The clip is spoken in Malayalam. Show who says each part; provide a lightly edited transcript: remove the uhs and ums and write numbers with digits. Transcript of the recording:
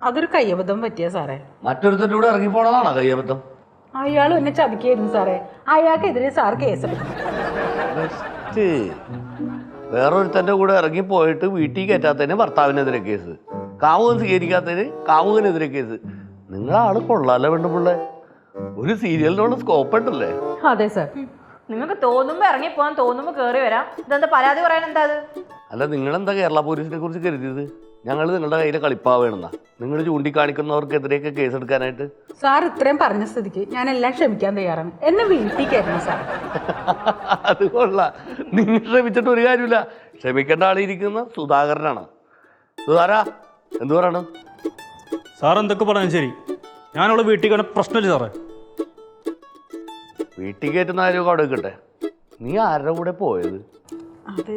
Speaker 1: അതൊരു കയ്യബദ്ധം പറ്റിയ സാറേ.
Speaker 2: മറ്റൊരുത്തൻ്റെ കൂടെ ഇറങ്ങിപ്പോണതാണോ കയ്യബദ്ധം?
Speaker 1: അയാൾ എന്നെ ചതിക്കായിരുന്നു സാറേ. അയാൾക്കെതിരെ സാർ കേസെടുക്കും.
Speaker 2: വേറൊരുത്തൻ്റെ കൂടെ ഇറങ്ങിപ്പോയിട്ട് വീട്ടിൽ കയറ്റാത്തതിന് ഭർത്താവിനെതിരെ കേസ്, കാമുകൻ സ്വീകരിക്കാത്തതിന് കാമുകനെതിരെ കേസ്. നിങ്ങളാള് കൊള്ളാലോ പെണ്ണുപിള്ളേ. ഒരു സീരിയലിനുള്ള സ്കോപ്പ് ഉണ്ടല്ലേ?
Speaker 1: അതെ സാർ.
Speaker 3: നിങ്ങൾക്ക് തോന്നുമ്പോ ഇറങ്ങിപ്പോവാൻ, തോന്നുമ്പോ കേറി വരാം. ഇതെന്താ പരാതി പറയാൻ എന്താ അത്?
Speaker 2: അല്ല, നിങ്ങളെന്താ കേരള പോലീസിനെ കുറിച്ച് കരുതിയത്? ഞങ്ങൾ നിങ്ങളുടെ കയ്യിൽ കളിപ്പാവേണെന്നാ? നിങ്ങൾ ചൂണ്ടിക്കാണിക്കുന്നവർക്കെതിരെയൊക്കെ കേസെടുക്കാനായിട്ട്?
Speaker 1: സാർ ഇത്രയും പറഞ്ഞ സ്ഥിതിക്ക് ഞാൻ എല്ലാം ക്ഷമിക്കാൻ തയ്യാറാണ്. എന്നെ വീട്ടിൽ കയറണം സാർ.
Speaker 2: അത് കൊള്ളാം. നിങ്ങൾ ശ്രമിച്ചിട്ട് ഒരു കാര്യമില്ല. ക്ഷമിക്കേണ്ട ആളിരിക്കുന്ന സുധാകരനാണ്. സുധാരാ, എന്തു പറയണം?
Speaker 4: സാർ എന്തൊക്കെ പറഞ്ഞാൽ ശരി, ഞാനുള്ള വീട്ടിൽ കാണാൻ പ്രശ്നമില്ല സാറേ.
Speaker 2: വീട്ടിൽ കയറ്റുന്ന ആരും അവിടെ വെക്കട്ടെ. നീ ആരുടെ കൂടെ പോയത്?
Speaker 1: അത്